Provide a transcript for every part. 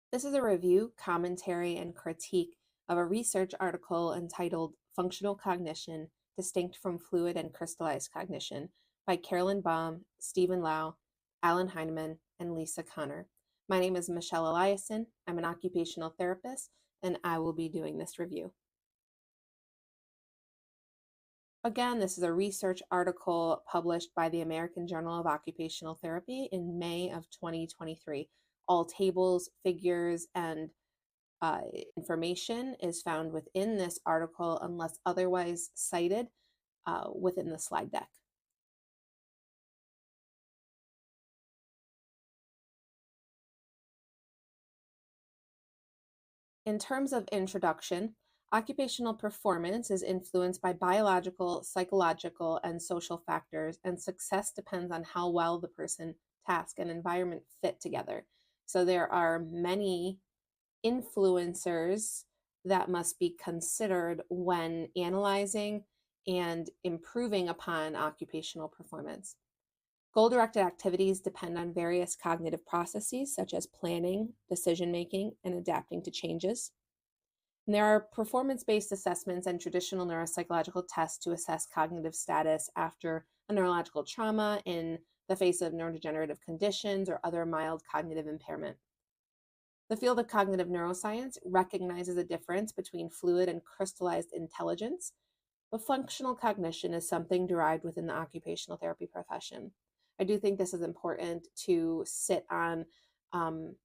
This is a review, commentary, and critique of a research article entitled Functional Cognition Distinct from Fluid and Crystallized Cognition by Carolyn Baum, Stephen Lau, Alan Heineman, and Lisa Connor. My name is Michelle Eliason. I'm an occupational therapist, and I will be doing this review. Again, this is a research article published by the American Journal of Occupational Therapy in May of 2023. All tables, figures, and uh, information is found within this article unless otherwise cited within the slide deck. In terms of introduction, occupational performance is influenced by biological, psychological, and social factors, and success depends on how well the person, task, and environment fit together. So there are many influencers that must be considered when analyzing and improving upon occupational performance. Goal-directed activities depend on various cognitive processes such as planning, decision-making, and adapting to changes. And there are performance-based assessments and traditional neuropsychological tests to assess cognitive status after a neurological trauma in the face of neurodegenerative conditions or other mild cognitive impairment. The field of cognitive neuroscience recognizes a difference between fluid and crystallized intelligence, but functional cognition is something derived within the occupational therapy profession. I do think this is important to sit on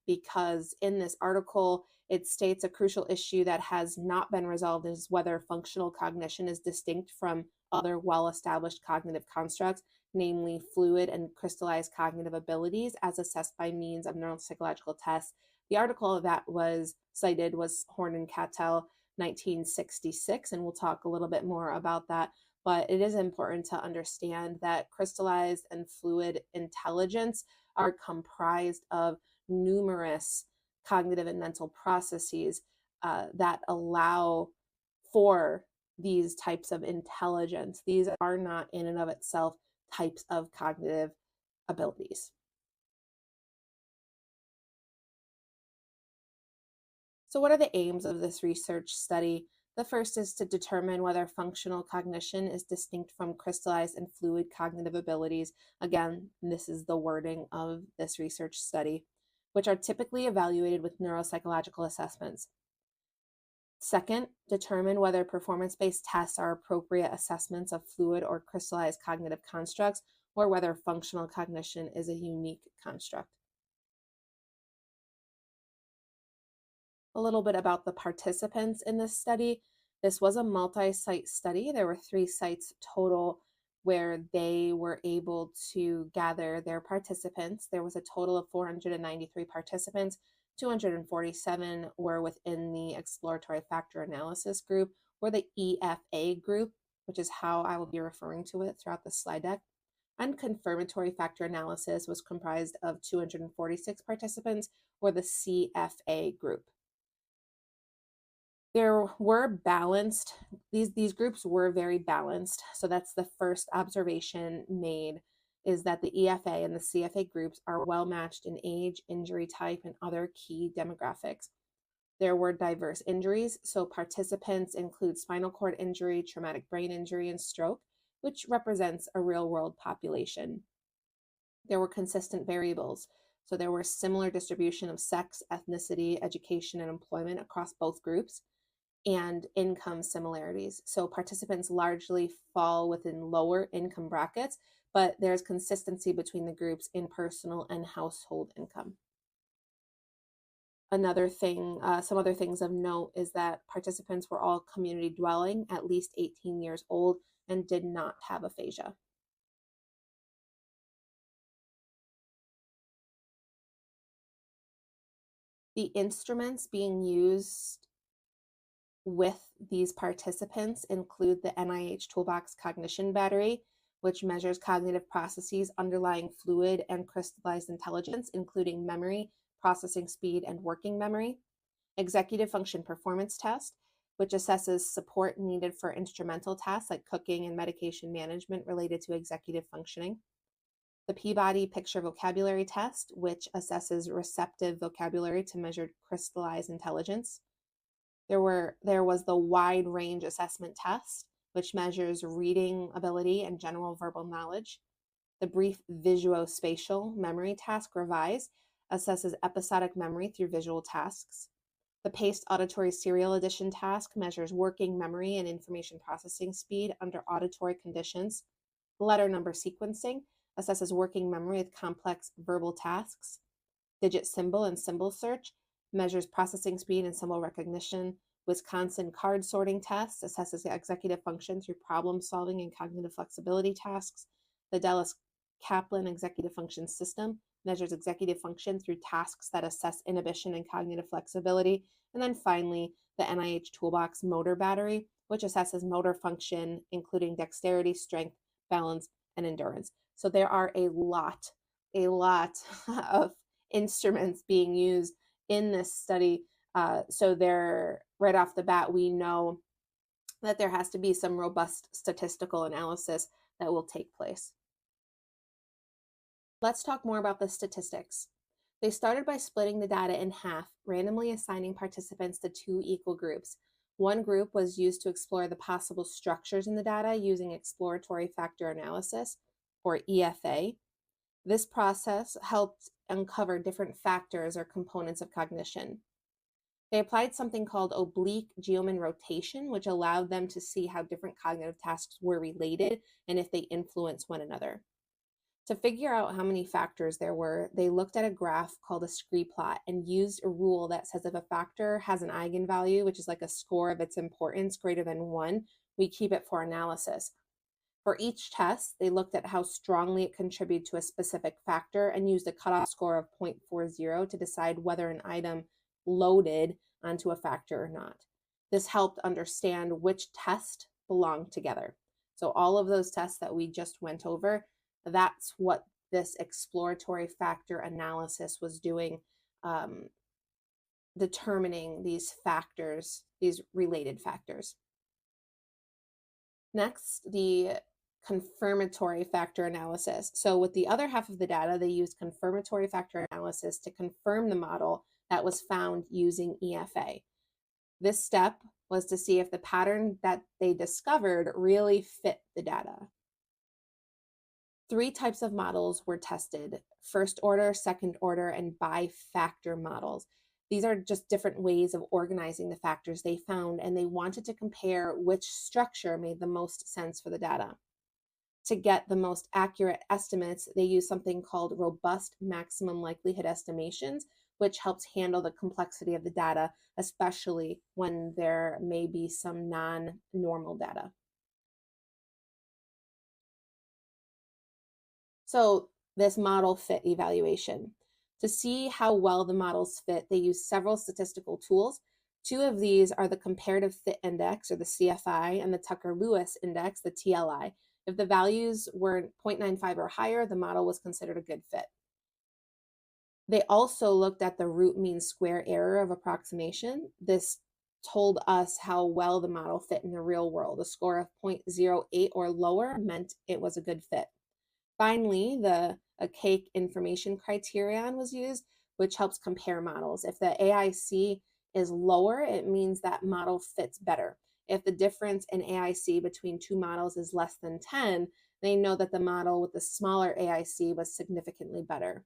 because in this article, it states a crucial issue that has not been resolved is whether functional cognition is distinct from other well-established cognitive constructs, namely fluid and crystallized cognitive abilities as assessed by means of neuropsychological tests. The article that was cited was Horn and Cattell, 1966, and we'll talk a little bit more about that. But it is important to understand that crystallized and fluid intelligence are comprised of numerous cognitive and mental processes that allow for these types of intelligence. These are not in and of itself types of cognitive abilities. So what are the aims of this research study? The first is to determine whether functional cognition is distinct from crystallized and fluid cognitive abilities. Again, this is the wording of this research study, which are typically evaluated with neuropsychological assessments. Second, determine whether performance-based tests are appropriate assessments of fluid or crystallized cognitive constructs, or whether functional cognition is a unique construct. A little bit about the participants in this study. This was a multi-site study. There were 3 sites total where they were able to gather their participants. There was a total of 493 participants. 247 were within the exploratory factor analysis group, or the EFA group, which is how I will be referring to it throughout the slide deck. And confirmatory factor analysis was comprised of 246 participants, or the CFA group. There were balanced, these groups were very balanced. So that's the first observation made, is that the EFA and the CFA groups are well matched in age, injury type, and other key demographics. There were diverse injuries, so participants include spinal cord injury, traumatic brain injury, and stroke, which represents a real-world population. There were consistent variables, so there were similar distribution of sex, ethnicity, education, and employment across both groups, and income similarities. So participants largely fall within lower income brackets, but there's consistency between the groups in personal and household income. Another thing, some other things of note is that participants were all community dwelling, at least 18 years old, and did not have aphasia. The instruments being used with these participants include the NIH Toolbox Cognition Battery, which measures cognitive processes underlying fluid and crystallized intelligence, including memory, processing speed, and working memory. Executive Function Performance Test, which assesses support needed for instrumental tasks like cooking and medication management related to executive functioning. the Peabody Picture Vocabulary Test, which assesses receptive vocabulary to measure crystallized intelligence. There was the Wide Range Assessment Test, which measures reading ability and general verbal knowledge. The Brief Visuospatial Memory Task Revise assesses episodic memory through visual tasks. The Paced Auditory Serial Addition Task measures working memory and information processing speed under auditory conditions. Letter number sequencing assesses working memory with complex verbal tasks. Digit symbol and symbol search measures processing speed and symbol recognition. Wisconsin Card Sorting Test assesses executive function through problem solving and cognitive flexibility tasks. The Dallas Kaplan Executive Function System measures executive function through tasks that assess inhibition and cognitive flexibility. And then finally, the NIH Toolbox Motor Battery, which assesses motor function, including dexterity, strength, balance, and endurance. So there are a lot of instruments being used in this study. So there, right off the bat, we know that there has to be some robust statistical analysis that will take place. Let's talk more about the statistics. They started by splitting the data in half, randomly assigning participants to two equal groups. One group was used to explore the possible structures in the data using exploratory factor analysis, or EFA. This process helped uncover different factors or components of cognition. They applied something called oblique Geoman rotation, which allowed them to see how different cognitive tasks were related and if they influence one another. To figure out how many factors there were, they looked at a graph called a scree plot and used a rule that says if a factor has an eigenvalue, which is like a score of its importance greater than 1, we keep it for analysis. For each test, they looked at how strongly it contributed to a specific factor and used a cutoff score of 0.40 to decide whether an item loaded onto a factor or not. This helped understand which test belonged together. So all of those tests that we just went over, that's what this exploratory factor analysis was doing, determining these factors, these related factors. Next, the confirmatory factor analysis. So with the other half of the data, they used confirmatory factor analysis to confirm the model that was found using EFA. This step was to see if the pattern that they discovered really fit the data. 3 types of models were tested: first order, second order, and bi-factor models. These are just different ways of organizing the factors they found, and they wanted to compare which structure made the most sense for the data. To get the most accurate estimates, they use something called robust maximum likelihood estimations, which helps handle the complexity of the data, especially when there may be some non-normal data. So this model fit evaluation. To see how well the models fit, they use several statistical tools. 2 of these are the Comparative Fit Index, or the CFI, and the Tucker-Lewis Index, the TLI. If the values were 0.95 or higher, the model was considered a good fit. They also looked at the root mean square error of approximation. This told us how well the model fit in the real world. A score of 0.08 or lower meant it was a good fit. Finally, the ACAIC information criterion was used, which helps compare models. If the AIC is lower, it means that model fits better. If the difference in AIC between 2 models is less than 10, they know that the model with the smaller AIC was significantly better.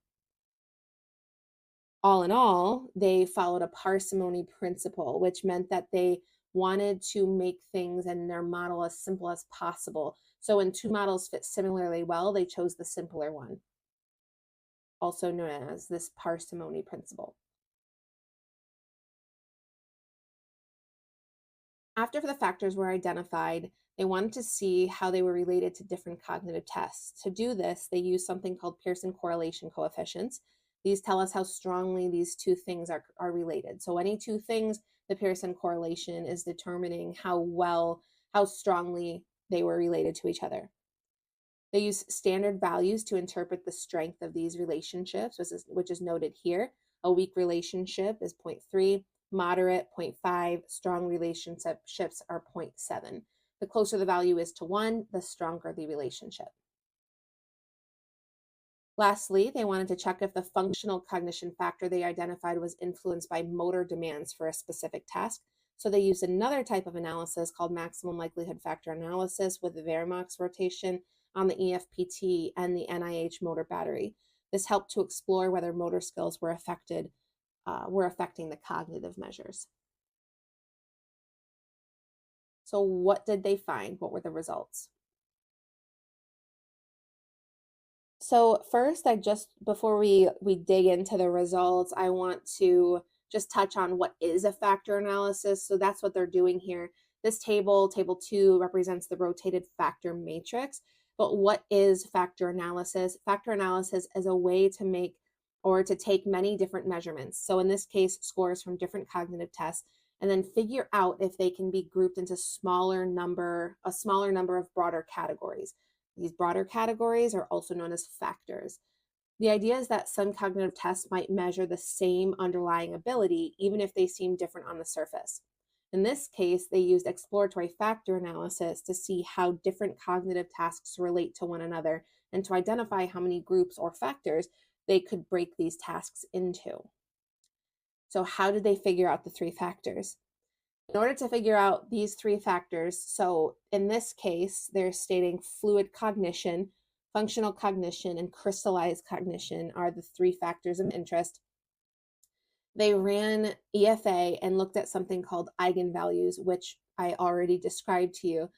All in all, they followed a parsimony principle, which meant that they wanted to make things in their model as simple as possible. So when 2 models fit similarly well, they chose the simpler one, also known as this parsimony principle. After the factors were identified, they wanted to see how they were related to different cognitive tests. To do this, they used something called Pearson correlation coefficients. These tell us how strongly these 2 things are related. So any 2 things, the Pearson correlation is determining how strongly they were related to each other. They use standard values to interpret the strength of these relationships, which is noted here. A weak relationship is 0.3, moderate 0.5, strong relationships are 0.7. The closer the value is to 1, the stronger the relationship. Lastly, they wanted to check if the functional cognition factor they identified was influenced by motor demands for a specific task. So they used another type of analysis called maximum likelihood factor analysis with the Wehrmacht's rotation on the EFPT and the NIH motor battery. This helped to explore whether motor skills were affecting the cognitive measures. So what did they find? What were the results? So first, before we dig into the results, I want to just touch on what is a factor analysis. So that's what they're doing here. This table 2, represents the rotated factor matrix. But what is factor analysis? Factor analysis is a way to make or to take many different measurements. So in this case, scores from different cognitive tests, and then figure out if they can be grouped into a smaller number of broader categories. These broader categories are also known as factors. The idea is that some cognitive tests might measure the same underlying ability, even if they seem different on the surface. In this case, they used exploratory factor analysis to see how different cognitive tasks relate to one another and to identify how many groups or factors they could break these tasks into. So how did they figure out the 3 factors? In order to figure out these 3 factors, so in this case, they're stating fluid cognition, functional cognition, and crystallized cognition are the 3 factors of interest. They ran EFA and looked at something called eigenvalues, which I already described to you.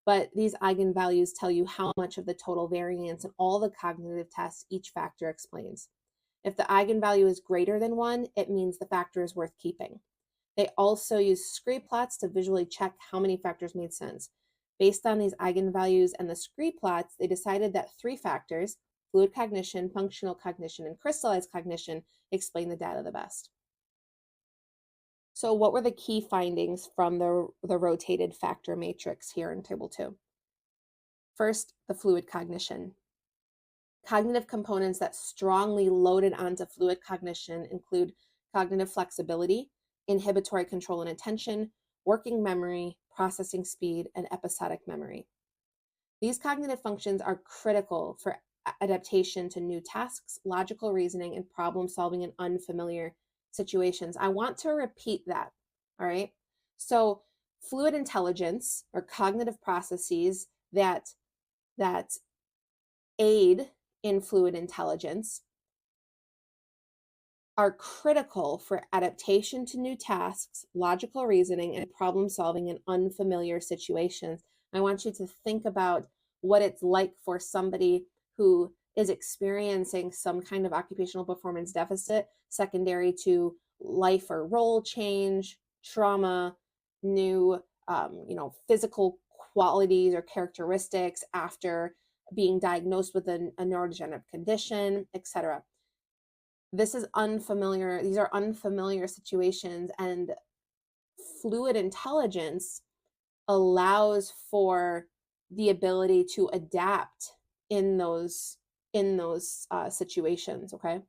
But these eigenvalues tell you how much of the total variance in all the cognitive tests each factor explains. If the eigenvalue is greater than 1, it means the factor is worth keeping. They also use scree plots to visually check how many factors made sense. Based on these eigenvalues and the scree plots, they decided that 3 factors, fluid cognition, functional cognition, and crystallized cognition, explain the data the best. So what were the key findings from the rotated factor matrix here in Table 2? First, the fluid cognition. Cognitive components that strongly loaded onto fluid cognition include cognitive flexibility, inhibitory control and attention, working memory, processing speed, and episodic memory. These cognitive functions are critical for adaptation to new tasks, logical reasoning, and problem solving in unfamiliar situations. I want to repeat that, all right? So fluid intelligence or cognitive processes that aid in fluid intelligence are critical for adaptation to new tasks, logical reasoning, and problem solving in unfamiliar situations. I want you to think about what it's like for somebody who is experiencing some kind of occupational performance deficit secondary to life or role change, trauma, new physical qualities or characteristics after being diagnosed with a neurodegenerative condition, etc. This is unfamiliar. These are unfamiliar situations, and fluid intelligence allows for the ability to adapt in those situations. Okay.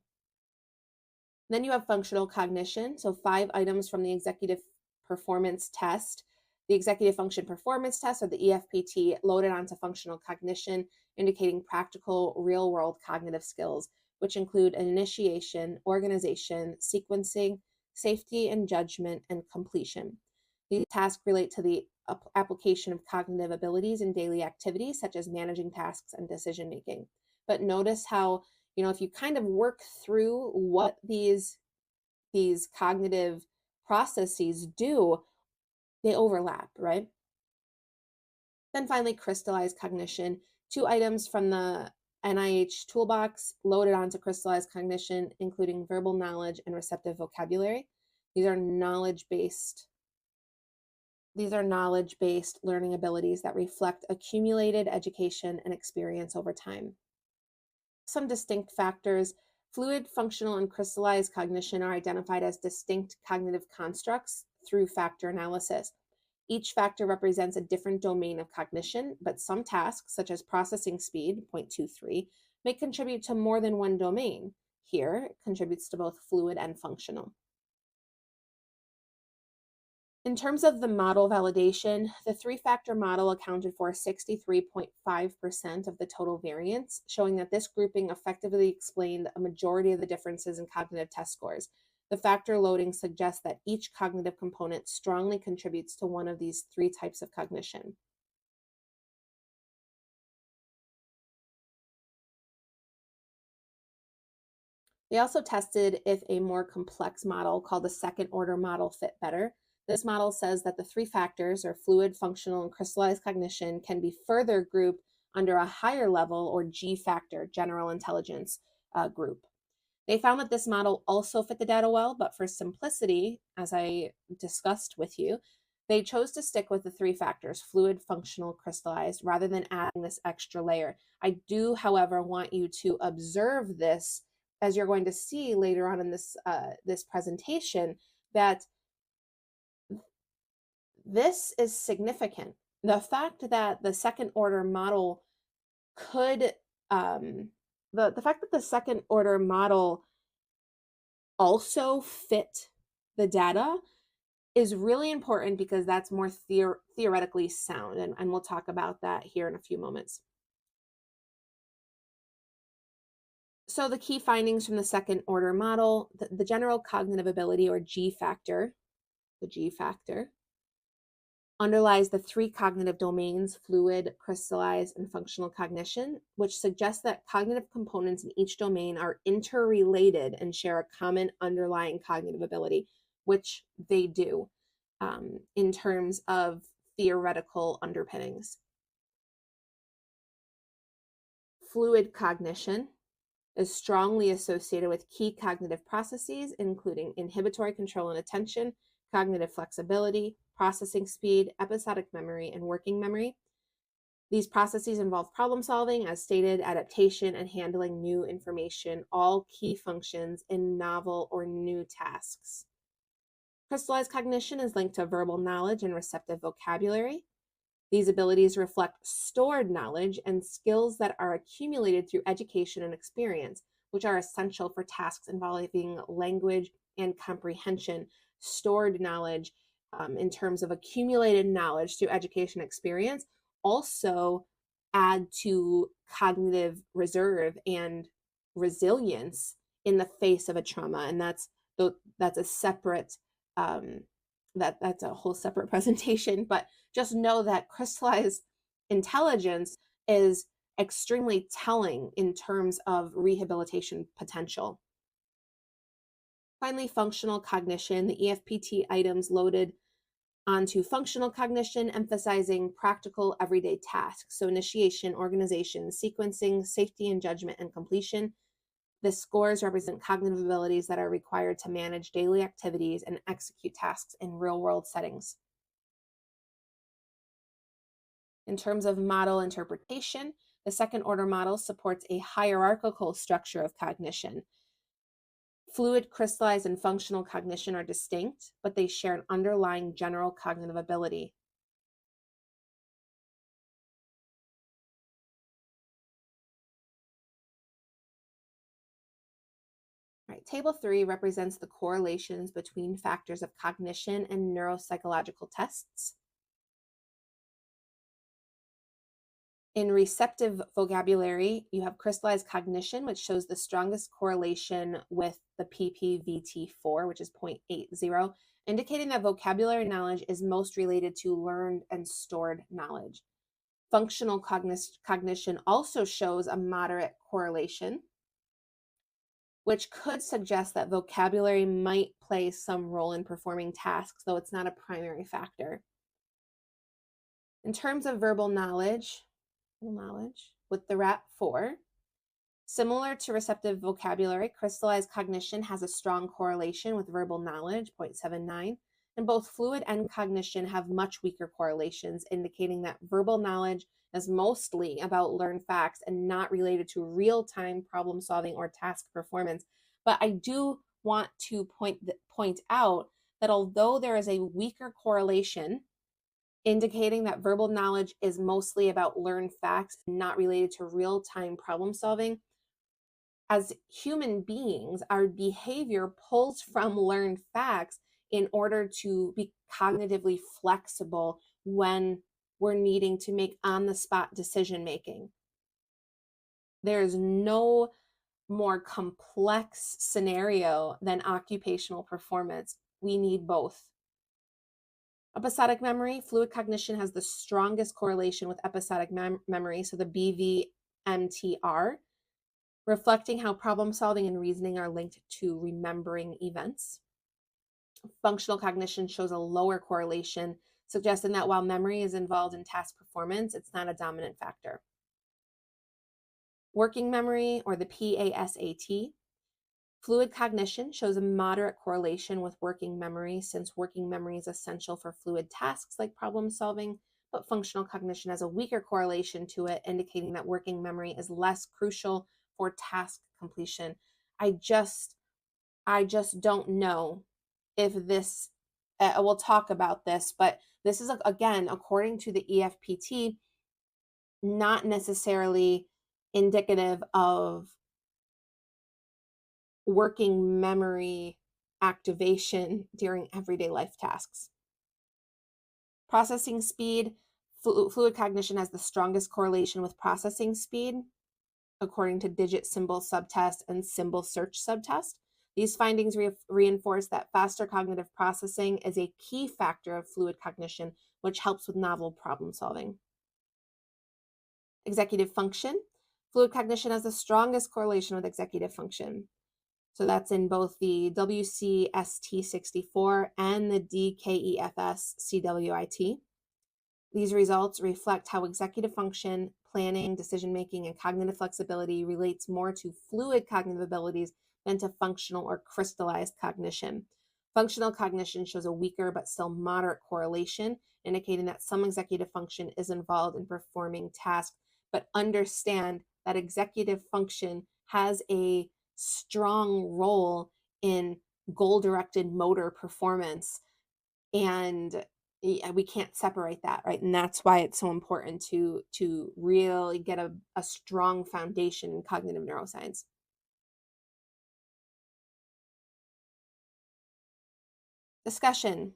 Then you have functional cognition. So 5 items from the executive performance test. The executive function performance test, or the EFPT, loaded onto functional cognition, indicating practical real-world cognitive skills, which include initiation, organization, sequencing, safety and judgment, and completion. These tasks relate to the application of cognitive abilities in daily activities, such as managing tasks and decision making. But notice how, if you kind of work through what these cognitive processes do, they overlap, right? Then finally, crystallized cognition. 2 items from the NIH toolbox loaded onto crystallized cognition, including verbal knowledge and receptive vocabulary. These are knowledge-based learning abilities that reflect accumulated education and experience over time. Some distinct factors: fluid, functional, and crystallized cognition are identified as distinct cognitive constructs through factor analysis. Each factor represents a different domain of cognition, but some tasks, such as processing speed, 0.23, may contribute to more than one domain. Here, it contributes to both fluid and functional. In terms of the model validation, the three-factor model accounted for 63.5% of the total variance, showing that this grouping effectively explained a majority of the differences in cognitive test scores. The factor loading suggests that each cognitive component strongly contributes to one of these three types of cognition. They also tested if a more complex model called the second order model fit better. This model says that the three factors, or fluid, functional, and crystallized cognition, can be further grouped under a higher level, or G factor, general intelligence group. They found that this model also fit the data well, but for simplicity, as I discussed with you, they chose to stick with the three factors, fluid, functional, crystallized, rather than adding this extra layer. I do, however, want you to observe this, as you're going to see later on in this presentation, that this is significant. The fact that the second order model could, the fact that the second order model also fit the data is really important because that's more theoretically sound, and we'll talk about that here in a few moments. So the key findings from the second order model, the general cognitive ability, or G factor, the G factor, underlies the three cognitive domains, fluid, crystallized, and functional cognition, which suggests that cognitive components in each domain are interrelated and share a common underlying cognitive ability, which they do in terms of theoretical underpinnings. Fluid cognition is strongly associated with key cognitive processes, including inhibitory control and attention, cognitive flexibility, processing speed, episodic memory, and working memory. These processes involve problem solving, as stated, adaptation, and handling new information, all key functions in novel or new tasks. Crystallized cognition is linked to verbal knowledge and receptive vocabulary. These abilities reflect stored knowledge and skills that are accumulated through education and experience, which are essential for tasks involving language and comprehension. Stored knowledge, in terms of accumulated knowledge through education experience, also add to cognitive reserve and resilience in the face of a trauma. And that's a separate that's a whole separate presentation, but just know that crystallized intelligence is extremely telling in terms of rehabilitation potential. Finally, functional cognition, the EFPT items loaded onto functional cognition, emphasizing practical everyday tasks. So initiation, organization, sequencing, safety and judgment, and completion. The scores represent cognitive abilities that are required to manage daily activities and execute tasks in real-world settings. In terms of model interpretation, the second order model supports a hierarchical structure of cognition. Fluid, crystallized, and functional cognition are distinct, but they share an underlying general cognitive ability. Right, Table 3 represents the correlations between factors of cognition and neuropsychological tests. In receptive vocabulary, you have crystallized cognition, which shows the strongest correlation with the PPVT4, which is 0.80, indicating that vocabulary knowledge is most related to learned and stored knowledge. Functional cognition also shows a moderate correlation, which could suggest that vocabulary might play some role in performing tasks, though it's not a primary factor. In terms of verbal knowledge with the RAP4, similar to receptive vocabulary, crystallized cognition has a strong correlation with verbal knowledge, 0.79, and both fluid and cognition have much weaker correlations, indicating that verbal knowledge is mostly about learned facts and not related to real-time problem solving or task performance. But I do want to point out that although there is a weaker correlation indicating that verbal knowledge is mostly about learned facts and not related to real-time problem solving, as human beings, our behavior pulls from learned facts in order to be cognitively flexible when we're needing to make on-the-spot decision making. There's no more complex scenario than occupational performance. We need both. Episodic memory, fluid cognition has the strongest correlation with episodic memory, so the BVMTR, reflecting how problem solving and reasoning are linked to remembering events. Functional cognition shows a lower correlation, suggesting that while memory is involved in task performance, it's not a dominant factor. Working memory, or the PASAT, fluid cognition shows a moderate correlation with working memory, since working memory is essential for fluid tasks like problem solving, but functional cognition has a weaker correlation to it, indicating that working memory is less crucial for task completion. I just don't know if this, we'll talk about this, but this is, again, according to the EFPT, not necessarily indicative of working memory activation during everyday life tasks. Processing speed, fluid cognition has the strongest correlation with processing speed, according to digit symbol subtest and symbol search subtest. These findings reinforce that faster cognitive processing is a key factor of fluid cognition, which helps with novel problem solving. Executive function, fluid cognition has the strongest correlation with executive function. So that's in both the WCST64 and the DKEFS CWIT. These results reflect how executive function, planning, decision-making, and cognitive flexibility relates more to fluid cognitive abilities than to functional or crystallized cognition. Functional cognition shows a weaker but still moderate correlation, indicating that some executive function is involved in performing tasks, but understand that executive function has a strong role in goal-directed motor performance, and we can't separate that, right? And that's why it's so important to really get a strong foundation in cognitive neuroscience. Discussion.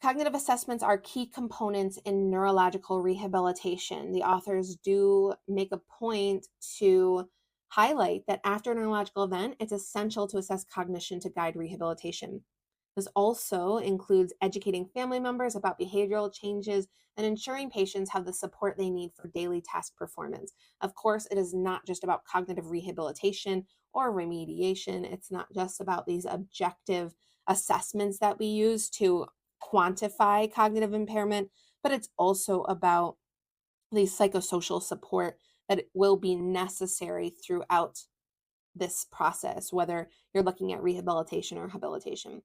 Cognitive assessments are key components in neurological rehabilitation. The authors do make a point to highlight that after a neurological event, it's essential to assess cognition to guide rehabilitation. This also includes educating family members about behavioral changes and ensuring patients have the support they need for daily task performance. Of course, it is not just about cognitive rehabilitation or remediation. It's not just about these objective assessments that we use to quantify cognitive impairment, but it's also about the psychosocial support that will be necessary throughout this process, whether you're looking at rehabilitation or habilitation.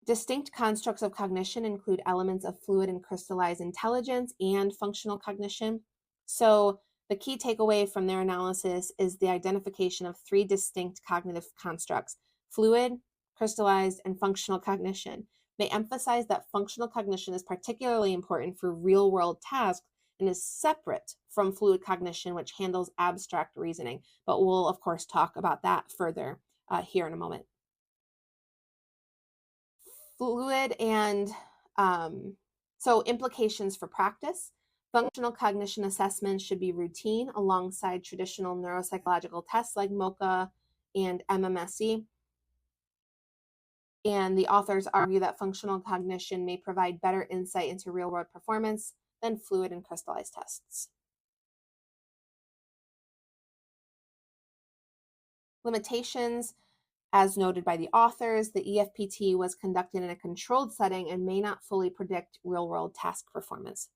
Distinct constructs of cognition include elements of fluid and crystallized intelligence and functional cognition. So the key takeaway from their analysis is the identification of three distinct cognitive constructs: fluid, crystallized, and functional cognition. They emphasize that functional cognition is particularly important for real-world tasks and is separate from fluid cognition, which handles abstract reasoning. But we'll, of course, talk about that further here in a moment. Fluid and so implications for practice. Functional cognition assessments should be routine alongside traditional neuropsychological tests like MoCA and MMSE. And the authors argue that functional cognition may provide better insight into real-world performance than fluid and crystallized tests. Limitations. As noted by the authors, the EFPT was conducted in a controlled setting and may not fully predict real-world task performance.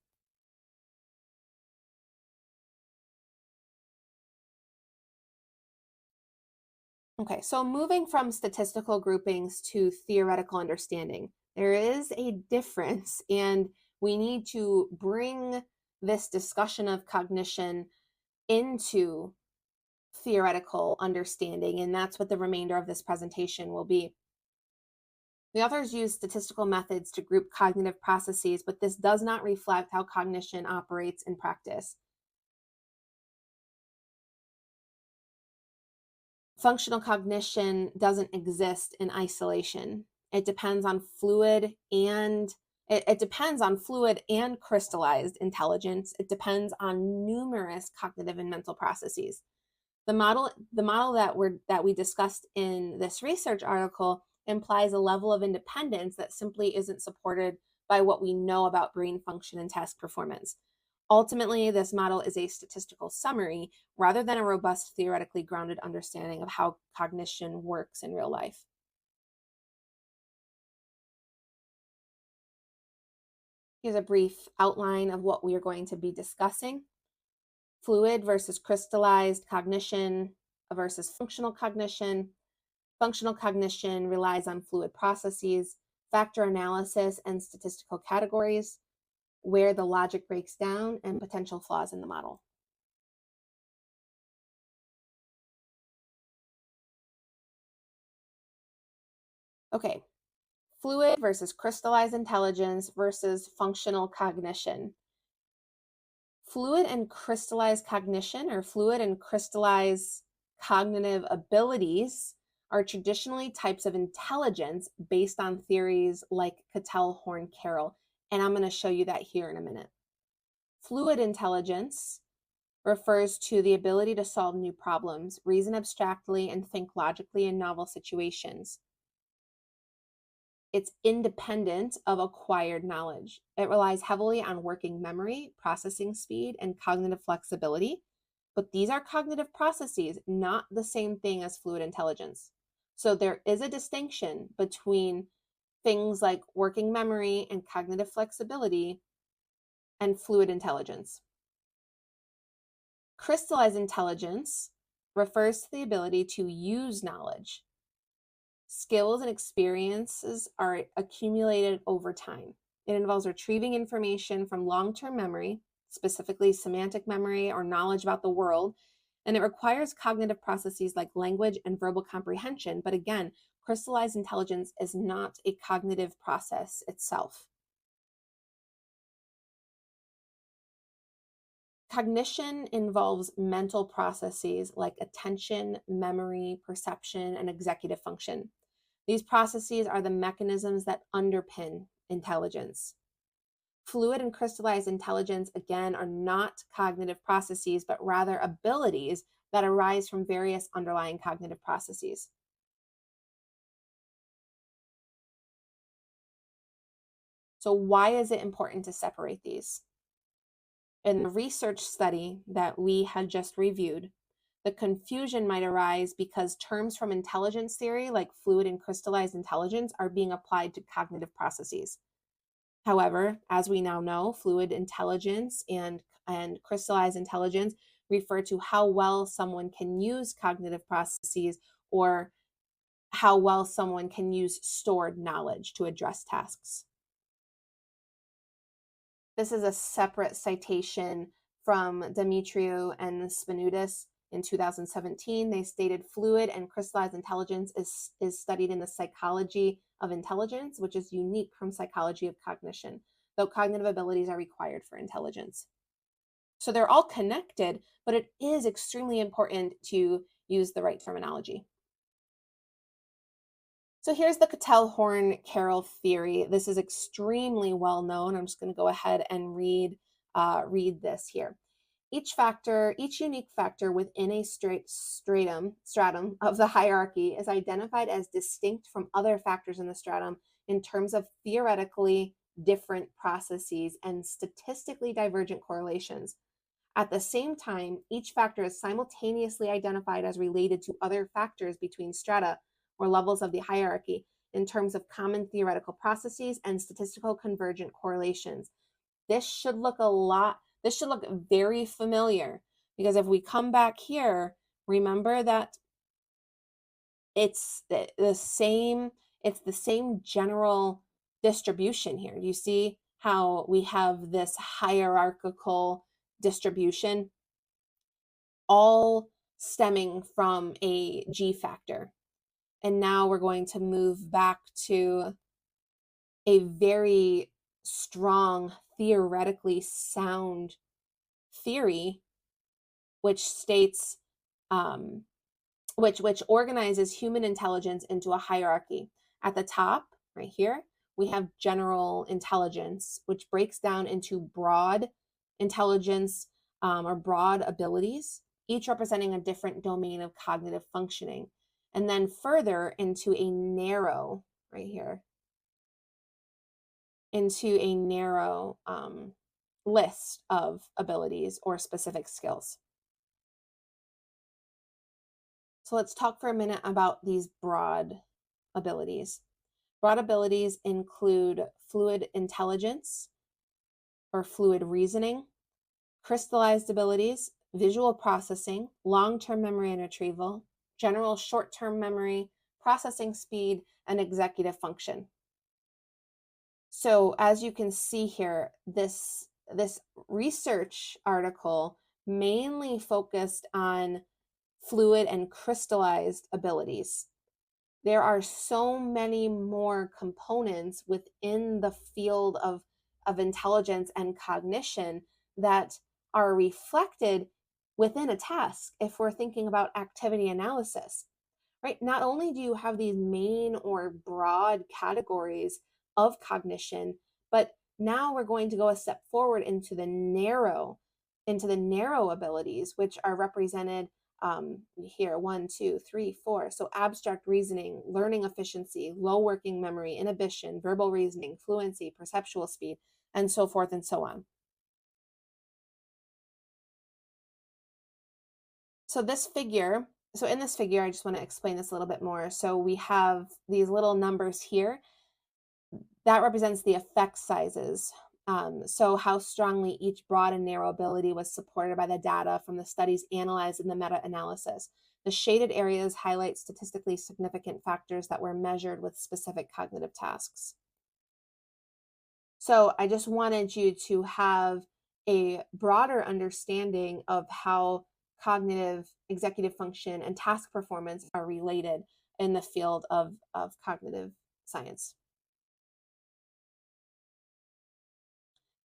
Okay, so moving from statistical groupings to theoretical understanding, there is a difference, and we need to bring this discussion of cognition into theoretical understanding, and that's what the remainder of this presentation will be. The authors use statistical methods to group cognitive processes, but this does not reflect how cognition operates in practice. Functional cognition doesn't exist in isolation. It depends on fluid and it depends on fluid and crystallized intelligence. It depends on numerous cognitive and mental processes. The model that we discussed in this research article implies a level of independence that simply isn't supported by what we know about brain function and task performance. Ultimately, this model is a statistical summary rather than a robust, theoretically grounded understanding of how cognition works in real life. Here's a brief outline of what we are going to be discussing. Fluid versus crystallized cognition versus functional cognition. Functional cognition relies on fluid processes, factor analysis, and statistical categories, where the logic breaks down, and potential flaws in the model. Okay, fluid versus crystallized intelligence versus functional cognition. Fluid and crystallized cognition, or fluid and crystallized cognitive abilities, are traditionally types of intelligence based on theories like Cattell-Horn-Carroll, and I'm going to show you that here in a minute. Fluid intelligence refers to the ability to solve new problems, reason abstractly, and think logically in novel situations. It's independent of acquired knowledge. It relies heavily on working memory, processing speed, and cognitive flexibility. But these are cognitive processes, not the same thing as fluid intelligence. So there is a distinction between things like working memory and cognitive flexibility and fluid intelligence. Crystallized intelligence refers to the ability to use knowledge. Skills and experiences are accumulated over time. It involves retrieving information from long-term memory, specifically semantic memory or knowledge about the world, and it requires cognitive processes like language and verbal comprehension. But again, crystallized intelligence is not a cognitive process itself. Cognition involves mental processes like attention, memory, perception, and executive function. These processes are the mechanisms that underpin intelligence. Fluid and crystallized intelligence, again, are not cognitive processes, but rather abilities that arise from various underlying cognitive processes. So why is it important to separate these? In the research study that we had just reviewed, the confusion might arise because terms from intelligence theory, like fluid and crystallized intelligence, are being applied to cognitive processes. However, as we now know, fluid intelligence and crystallized intelligence refer to how well someone can use cognitive processes or how well someone can use stored knowledge to address tasks. This is a separate citation from Demetriou and Spinudis in 2017. They stated fluid and crystallized intelligence is studied in the psychology of intelligence, which is unique from psychology of cognition, though cognitive abilities are required for intelligence. So they're all connected, but it is extremely important to use the right terminology. So here's the Cattell-Horn-Carroll theory. This is extremely well known. I'm just going to go ahead and read this here. Each unique factor within a stratum of the hierarchy is identified as distinct from other factors in the stratum in terms of theoretically different processes and statistically divergent correlations. At the same time, each factor is simultaneously identified as related to other factors between strata or levels of the hierarchy in terms of common theoretical processes and statistical convergent correlations. This should look very familiar, because if we come back here, remember that it's the same general distribution here. You see how we have this hierarchical distribution, all stemming from a G factor. And now we're going to move back to a very strong, theoretically sound theory, which states which organizes human intelligence into a hierarchy. At the top, right here, we have general intelligence, which breaks down into broad intelligence or broad abilities, each representing a different domain of cognitive functioning. And then further into a narrow, right here, into a narrow list of abilities or specific skills. So let's talk for a minute about these broad abilities. Broad abilities include fluid intelligence or fluid reasoning, crystallized abilities, visual processing, long-term memory and retrieval, general short-term memory, processing speed, and executive function. So as you can see here, this research article mainly focused on fluid and crystallized abilities. There are so many more components within the field of intelligence and cognition that are reflected within a task if we're thinking about activity analysis, right? Not only do you have these main or broad categories of cognition, but now we're going to go a step forward into the narrow abilities, which are represented here 1, 2, 3, 4. So abstract reasoning, learning efficiency, low working memory, inhibition, verbal reasoning, fluency, perceptual speed, and so forth and so on. So in this figure, I just want to explain this a little bit more. So we have these little numbers here. That represents the effect sizes. So how strongly each broad and narrow ability was supported by the data from the studies analyzed in the meta-analysis. The shaded areas highlight statistically significant factors that were measured with specific cognitive tasks. So I just wanted you to have a broader understanding of how cognitive, executive function, and task performance are related in the field of cognitive science.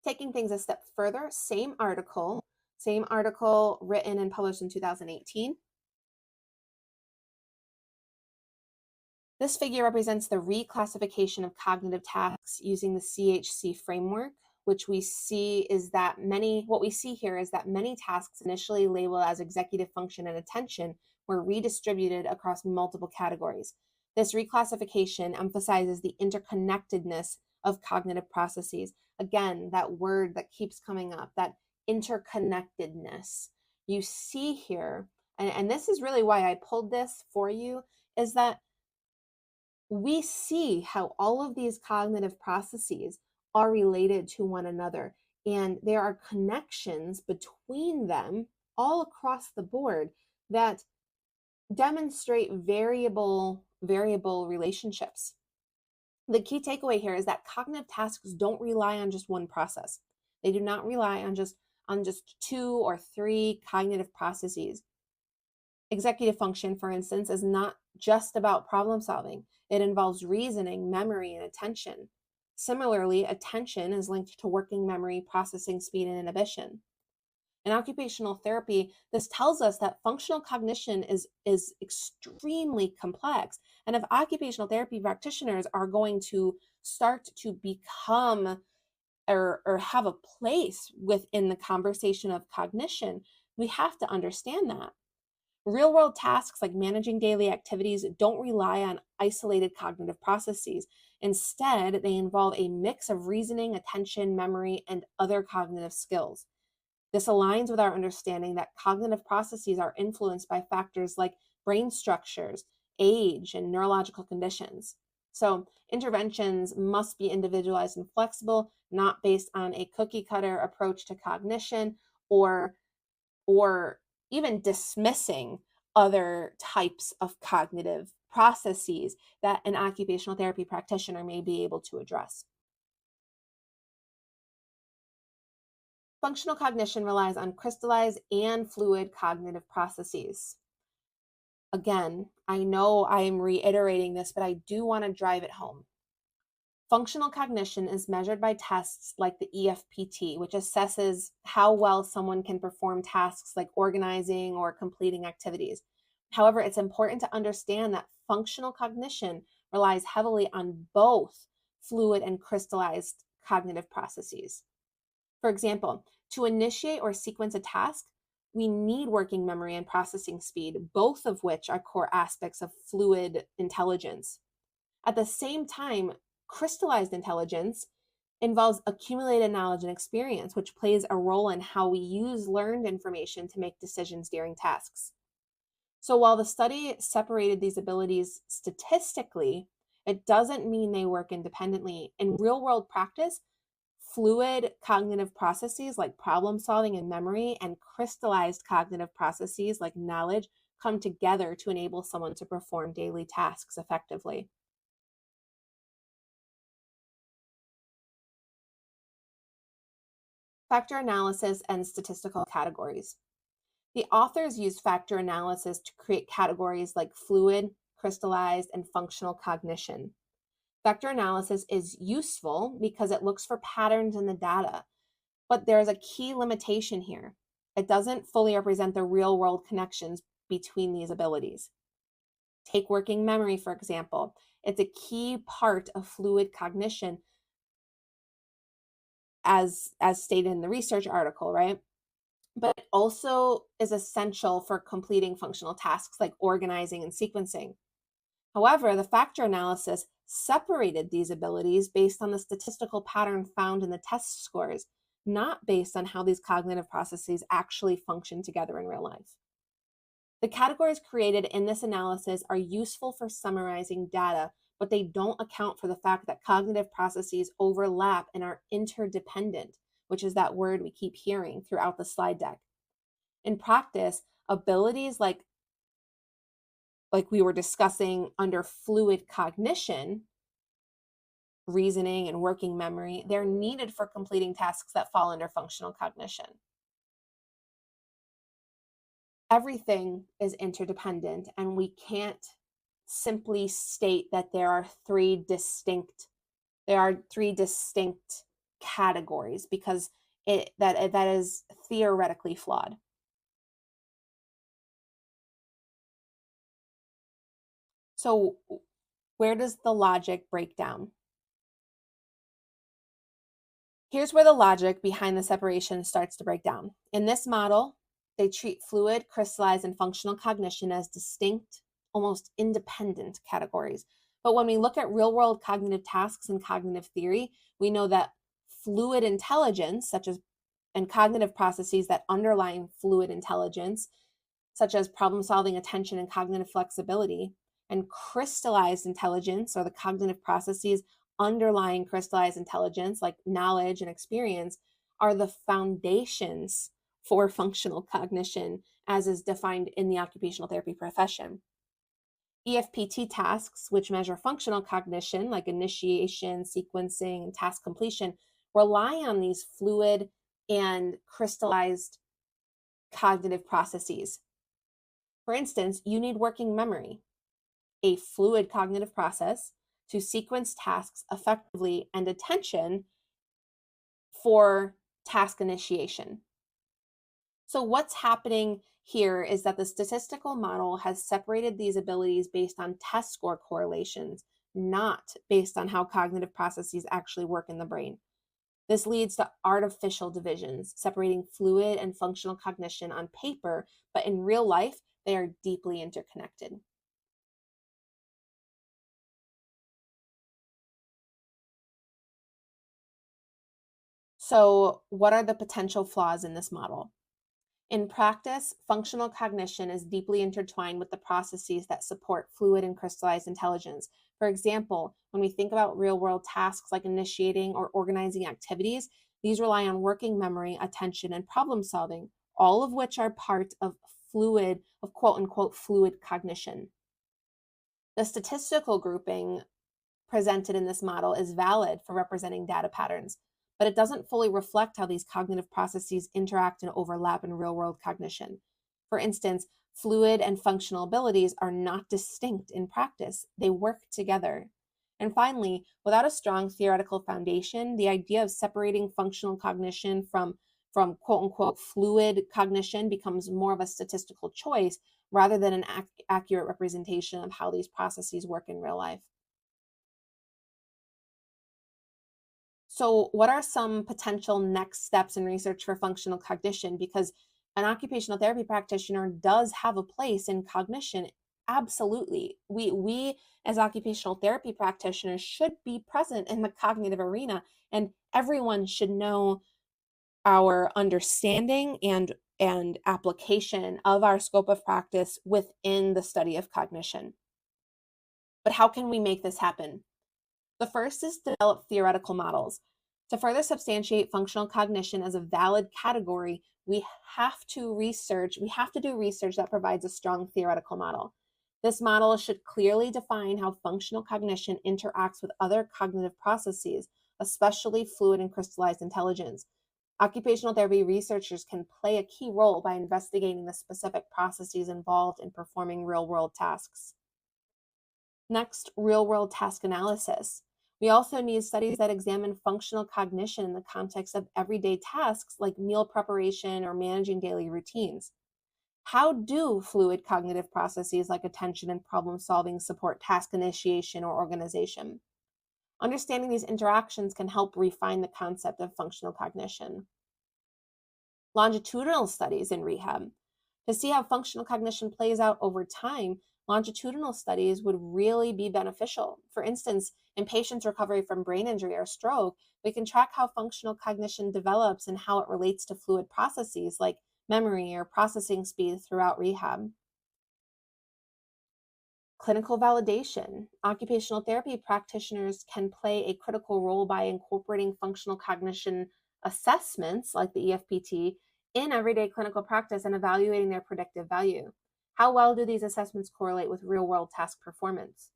Taking things a step further, same article written and published in 2018. This figure represents the reclassification of cognitive tasks using the CHC framework, which we see is that what we see here is that many tasks initially labeled as executive function and attention were redistributed across multiple categories. This reclassification emphasizes the interconnectedness of cognitive processes. Again, that word that keeps coming up, that interconnectedness. You see here, and this is really why I pulled this for you, is that we see how all of these cognitive processes are related to one another, and there are connections between them all across the board that demonstrate variable relationships. The key takeaway here is that cognitive tasks don't rely on just one process. They do not rely on just 2 or 3 cognitive processes. Executive function, for instance, is not just about problem solving. It involves reasoning, memory, and attention. Similarly, attention is linked to working memory, processing speed, and inhibition. In occupational therapy, this tells us that functional cognition is extremely complex. And if occupational therapy practitioners are going to start to become or have a place within the conversation of cognition, we have to understand that. Real-world tasks like managing daily activities don't rely on isolated cognitive processes. Instead, they involve a mix of reasoning, attention, memory, and other cognitive skills. This aligns with our understanding that cognitive processes are influenced by factors like brain structures, age, and neurological conditions. So interventions must be individualized and flexible, not based on a cookie-cutter approach to cognition or even dismissing other types of cognitive processes that an occupational therapy practitioner may be able to address. Functional cognition relies on crystallized and fluid cognitive processes. Again, I know I am reiterating this, but I do want to drive it home. Functional cognition is measured by tests like the EFPT, which assesses how well someone can perform tasks like organizing or completing activities. However, it's important to understand that functional cognition relies heavily on both fluid and crystallized cognitive processes. For example, to initiate or sequence a task, we need working memory and processing speed, both of which are core aspects of fluid intelligence. At the same time, crystallized intelligence involves accumulated knowledge and experience, which plays a role in how we use learned information to make decisions during tasks. So while the study separated these abilities statistically, it doesn't mean they work independently. In real world practice, fluid cognitive processes like problem solving and memory and crystallized cognitive processes like knowledge come together to enable someone to perform daily tasks effectively. Factor analysis and statistical categories. The authors used factor analysis to create categories like fluid, crystallized, and functional cognition. Factor analysis is useful because it looks for patterns in the data, but there's a key limitation here. It doesn't fully represent the real world connections between these abilities. Take working memory, for example. It's a key part of fluid cognition, as stated in the research article, right? But it also is essential for completing functional tasks like organizing and sequencing. However, the factor analysis separated these abilities based on the statistical pattern found in the test scores, not based on how these cognitive processes actually function together in real life. The categories created in this analysis are useful for summarizing data, but they don't account for the fact that cognitive processes overlap and are interdependent, which is that word we keep hearing throughout the slide deck. In practice, abilities like we were discussing under fluid cognition, reasoning and working memory, they're needed for completing tasks that fall under functional cognition. Everything is interdependent, and we can't simply state that there are three distinct categories because that is theoretically flawed. So where does the logic break down? Here's where the logic behind the separation starts to break down. In this model, they treat fluid, crystallized, and functional cognition as distinct, almost independent categories. But when we look at real world cognitive tasks and cognitive theory, we know that fluid intelligence, and cognitive processes that underlie fluid intelligence, such as problem solving, attention, and cognitive flexibility, and crystallized intelligence, or the cognitive processes underlying crystallized intelligence, like knowledge and experience, are the foundations for functional cognition as is defined in the occupational therapy profession. EFPT tasks, which measure functional cognition, like initiation, sequencing, and task completion, rely on these fluid and crystallized cognitive processes. For instance, you need working memory, a fluid cognitive process, to sequence tasks effectively, and attention for task initiation. So what's happening here is that the statistical model has separated these abilities based on test score correlations, not based on how cognitive processes actually work in the brain. This leads to artificial divisions, separating fluid and functional cognition on paper, but in real life, they are deeply interconnected. So, what are the potential flaws in this model? In practice, functional cognition is deeply intertwined with the processes that support fluid and crystallized intelligence. For example, when we think about real world tasks like initiating or organizing activities, these rely on working memory, attention, and problem solving, all of which are part of quote unquote, fluid cognition. The statistical grouping presented in this model is valid for representing data patterns, but it doesn't fully reflect how these cognitive processes interact and overlap in real world cognition. For instance, fluid and functional abilities are not distinct in practice, they work together. And finally, without a strong theoretical foundation, the idea of separating functional cognition from quote unquote fluid cognition becomes more of a statistical choice rather than an accurate representation of how these processes work in real life. So, what are some potential next steps in research for functional cognition? Because an occupational therapy practitioner does have a place in cognition. Absolutely. We as occupational therapy practitioners should be present in the cognitive arena, and everyone should know our understanding and application of our scope of practice within the study of cognition. But how can we make this happen? The first is develop theoretical models. To further substantiate functional cognition as a valid category, we have to do research that provides a strong theoretical model. This model should clearly define how functional cognition interacts with other cognitive processes, especially fluid and crystallized intelligence. Occupational therapy researchers can play a key role by investigating the specific processes involved in performing real-world tasks. Next, real-world task analysis. We also need studies that examine functional cognition in the context of everyday tasks like meal preparation or managing daily routines. How do fluid cognitive processes like attention and problem solving support task initiation or organization? Understanding these interactions can help refine the concept of functional cognition. Longitudinal studies in rehab. To see how functional cognition plays out over time, longitudinal studies would really be beneficial. For instance, in patients recovering from brain injury or stroke, we can track how functional cognition develops and how it relates to fluid processes like memory or processing speed throughout rehab. Clinical validation. Occupational therapy practitioners can play a critical role by incorporating functional cognition assessments like the EFPT in everyday clinical practice and evaluating their predictive value. How well do these assessments correlate with real world task performance?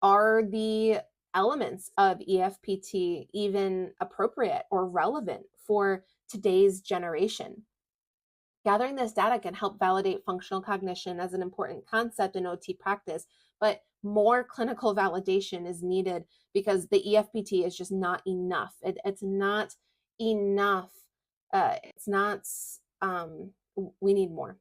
Are the elements of EFPT even appropriate or relevant for today's generation? Gathering this data can help validate functional cognition as an important concept in OT practice, but more clinical validation is needed because the EFPT is just not enough. It's not enough. It's not, we need more.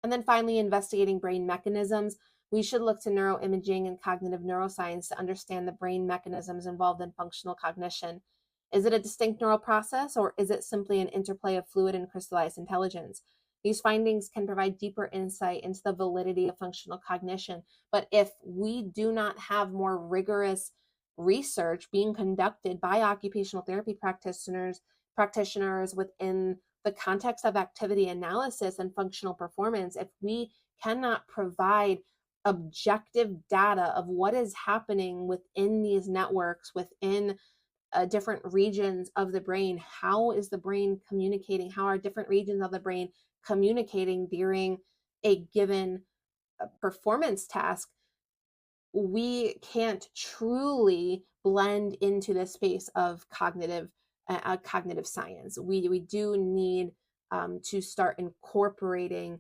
And then finally, investigating brain mechanisms. We should look to neuroimaging and cognitive neuroscience to understand the brain mechanisms involved in functional cognition. Is it a distinct neural process, or is it simply an interplay of fluid and crystallized intelligence? These findings can provide deeper insight into the validity of functional cognition. But if we do not have more rigorous research being conducted by occupational therapy practitioners within the context of activity analysis and functional performance, if we cannot provide objective data of what is happening within these networks, within different regions of the brain, how is the brain communicating? How are different regions of the brain communicating during a given performance task? We can't truly blend into the space of cognitive science. We do need to start incorporating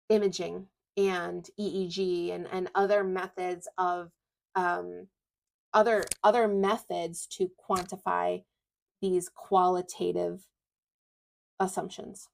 imaging and EEG and other methods of other methods to quantify these qualitative assumptions.